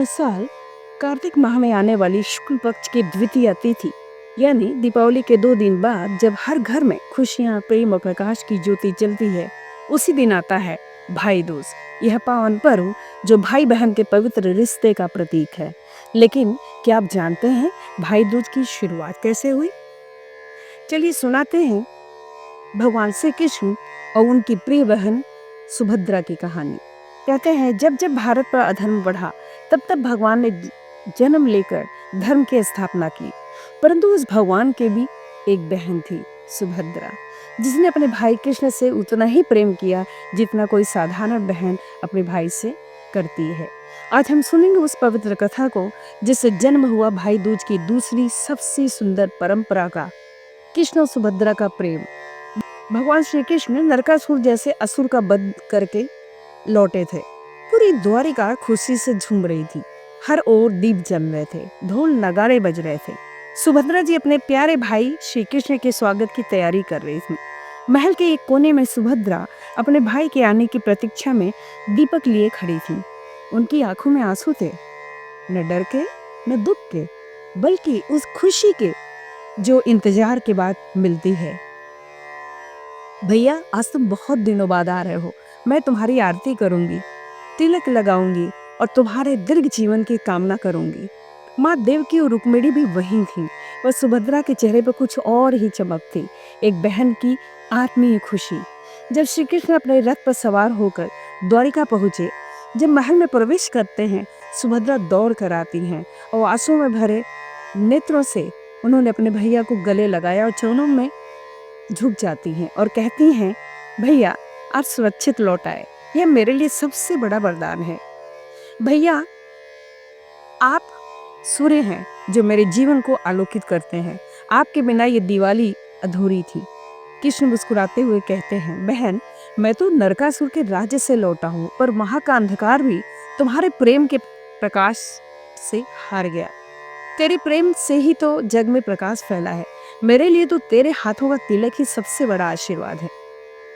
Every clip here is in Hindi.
इस साल कार्तिक माह में आने वाली शुक्ल पक्ष की द्वितीय तिथि यानी दीपावली के 2 दिन बाद जब हर घर में खुशियां, प्रेम और प्रकाश की ज्योति जलती है, उसी दिन आता है भाई दूज। यह पावन पर्व जो भाई बहन के पवित्र रिश्ते का प्रतीक है। लेकिन क्या आप जानते हैं भाई दूज की शुरुआत कैसे हुई? चलिए सुनाते हैं भगवान श्री कृष्ण और उनकी प्रिय बहन सुभद्रा की कहानी। कहते हैं जब जब भारत पर अधर्म बढ़ा तब तब भगवान ने जन्म लेकर धर्म की स्थापना की। परंतु उस भगवान के भी एक बहन थी, सुभद्रा, जिसने अपने भाई कृष्ण से उतना ही प्रेम किया जितना कोई साधारण बहन अपने भाई से करती है। आज हम सुनेंगे उस पवित्र कथा को जिससे जन्म हुआ भाई दूज की दूसरी सबसे सुंदर परंपरा का, कृष्ण और सुभद्रा का प्रेम। भगवान श्री कृष्ण नरकासुर जैसे असुर का वध करके लौटे थे। पूरी द्वारिका खुशी से झूम रही थी। हर ओर दीप जल रहे थे, ढोल नगाड़े बज रहे थे। सुभद्रा जी अपने प्यारे भाई श्री कृष्ण के स्वागत की तैयारी कर रही थी। महल के एक कोने में सुभद्रा अपने भाई के आने की प्रतीक्षा में दीपक लिए खड़ी थी। उनकी आंखों में आंसू थे, न डर के न दुख के, बल्कि उस खुशी के जो इंतजार के बाद मिलती है। भैया, आज तुम बहुत दिनों बाद आ रहे हो। मैं तुम्हारी आरती करूंगी, तिलक लगाऊंगी और तुम्हारे दीर्घ जीवन की कामना करूंगी। माँ देवकी और रुक्मिणी भी वहीं थी। वह सुभद्रा के चेहरे पर कुछ और ही चमक थी, एक बहन की आत्मीय खुशी। जब श्री कृष्ण अपने रथ पर सवार होकर द्वारिका पहुंचे, जब महल में प्रवेश करते हैं, सुभद्रा दौड़ कर आती हैं और आंसू में भरे नेत्रों से उन्होंने अपने भैया को गले लगाया और चरणों में झुक जाती हैं और कहती हैं, भैया आप सुरक्षित लौट आए, यह मेरे लिए सबसे बड़ा वरदान है। भैया, आप सूर्य हैं जो मेरे जीवन को आलोकित करते हैं। आपके बिना ये दिवाली अधूरी थी। कृष्ण मुस्कुराते हुए कहते हैं, बहन, मैं तो नरकासुर के राज्य से लौटा हूँ, पर वहां का अंधकार भी तुम्हारे प्रेम के प्रकाश से हार गया। तेरे प्रेम से ही तो जग में प्रकाश फैला है। मेरे लिए तो तेरे हाथों का तिलक ही सबसे बड़ा आशीर्वाद है।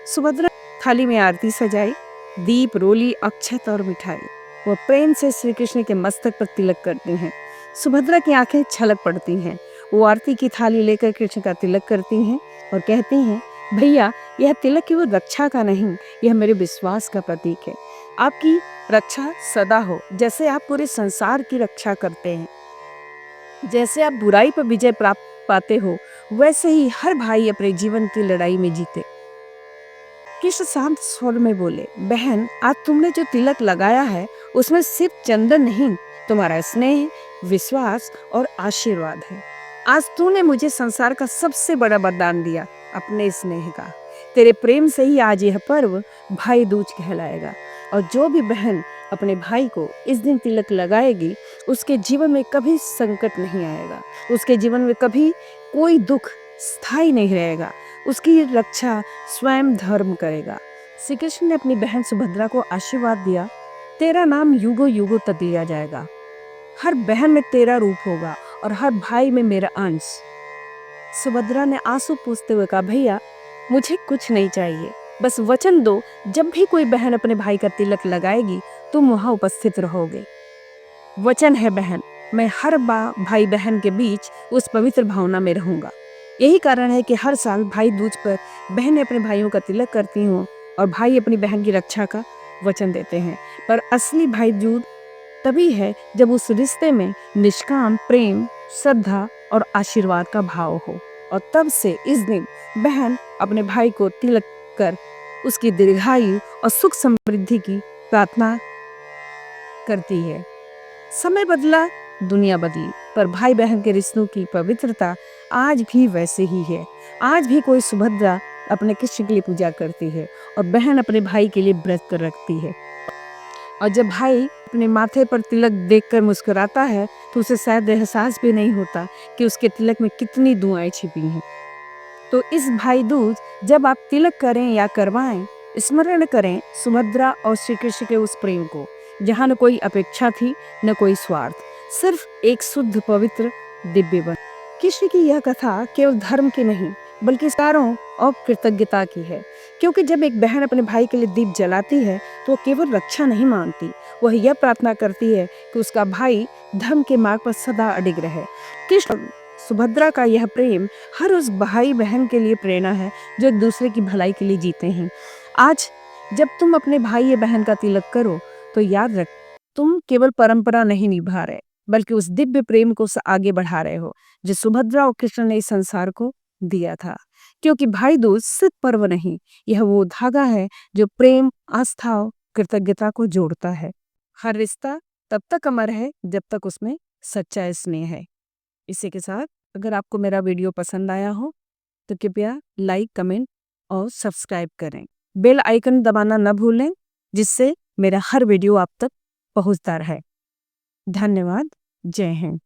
सुभद्रा थाली में आरती सजाई, दीप, रोली, अक्षत और मिठाई। वह प्रेम से श्री कृष्ण के मस्तक पर तिलक करती हैं। सुभद्रा की आंखें छलक पड़ती हैं। वो आरती की थाली लेकर कृष्ण का तिलक करती हैं और कहती हैं, भैया, यह तिलक केवल रक्षा का नहीं, यह मेरे विश्वास का प्रतीक है। आपकी रक्षा सदा हो, जैसे आप पूरे संसार की रक्षा करते हैं। जैसे आप बुराई पर विजय प्राप्त पाते हो, वैसे ही हर भाई अपने जीवन की लड़ाई में जीते। कृष्ण शांत स्वर में बोले, बहन, आज तुमने जो तिलक लगाया है उसमें सिर्फ चंदन नहीं, तुम्हारा स्नेह, विश्वास और आशीर्वाद है। आज तूने मुझे संसार का सबसे बड़ा वरदान दिया, अपने स्नेह का। तेरे प्रेम से ही आज यह पर्व भाई दूज कहलाएगा। और जो भी बहन अपने भाई को इस दिन तिलक लगाएगी, उसके जीवन में कभी संकट नहीं आएगा, उसके जीवन में कभी कोई दुख स्थायी नहीं रहेगा। उसकी रक्षा स्वयं धर्म करेगा। श्री कृष्ण ने अपनी बहन सुभद्रा को आशीर्वाद दिया, तेरा नाम युगों युगों तक लिया जाएगा। हर बहन में तेरा रूप होगा और हर भाई में मेरा अंश। सुभद्रा ने आंसू पूछते हुए कहा, भैया, मुझे कुछ नहीं चाहिए, बस वचन दो, जब भी कोई बहन अपने भाई का तिलक लगाएगी तुम वहां उपस्थित रहोगे। वचन है बहन, मैं हर भाई बहन के बीच उस पवित्र भावना में रहूंगा। यही कारण है कि हर साल भाई दूज पर बहनें अपने भाइयों का तिलक करती हों और भाई अपनी बहन की रक्षा का वचन देते हैं। पर असली भाई दूज तभी है जब उस रिश्ते में निष्काम प्रेम, श्रद्धा और आशीर्वाद का भाव हो। और तब से इस दिन बहन अपने भाई को तिलक कर उसकी दीर्घायु और सुख समृद्धि की प्रार्थना करती है। समय बदला, दुनिया बदली, पर भाई बहन के रिश्तों की पवित्रता आज भी वैसे ही है। आज भी कोई सुभद्रा अपने कृष्ण के लिए पूजा करती है और बहन अपने भाई के लिए व्रत कर रखती है। और जब भाई अपने माथे पर तिलक देखकर मुस्कुराता है तो उसे शायद एहसास भी नहीं होता कि उसके तिलक में कितनी दुआएं छिपी हैं। तो इस भाई दूज जब आप तिलक करें या करवाएं, स्मरण करें सुभद्रा और श्री कृष्ण के उस प्रेम को, जहाँ न कोई अपेक्षा थी न कोई स्वार्थ, सिर्फ एक शुद्ध पवित्र दिव्य बन। कृष्ण की यह कथा केवल धर्म की नहीं बल्कि संस्कारों और कृतज्ञता की है। क्योंकि जब एक बहन अपने भाई के लिए दीप जलाती है तो वो केवल रक्षा नहीं मांगती, वह यह प्रार्थना करती है कि उसका भाई धर्म के मार्ग पर सदा अडिग रहे। कृष्ण और सुभद्रा का यह प्रेम हर उस भाई बहन के लिए प्रेरणा है जो एक दूसरे की भलाई के लिए जीते हैं। आज जब तुम अपने भाई या बहन का तिलक करो तो याद रख, तुम केवल परंपरा नहीं निभा रहे, बल्कि उस दिव्य प्रेम को आगे बढ़ा रहे हो जो सुभद्रा और कृष्ण ने इस संसार को दिया था। क्योंकि भाई दूज सिर्फ पर्व नहीं, यह वो धागा है जो प्रेम, आस्था और कृतज्ञता को जोड़ता है। हर रिश्ता तब तक अमर है जब तक उसमें सच्चा स्नेह है। इसी के साथ अगर आपको मेरा वीडियो पसंद आया हो तो कृपया लाइक, कमेंट और सब्सक्राइब करें। बेल आइकन दबाना न भूलें, जिससे मेरा हर वीडियो आप तक पहुंचता रहे। धन्यवाद। जय हिंद।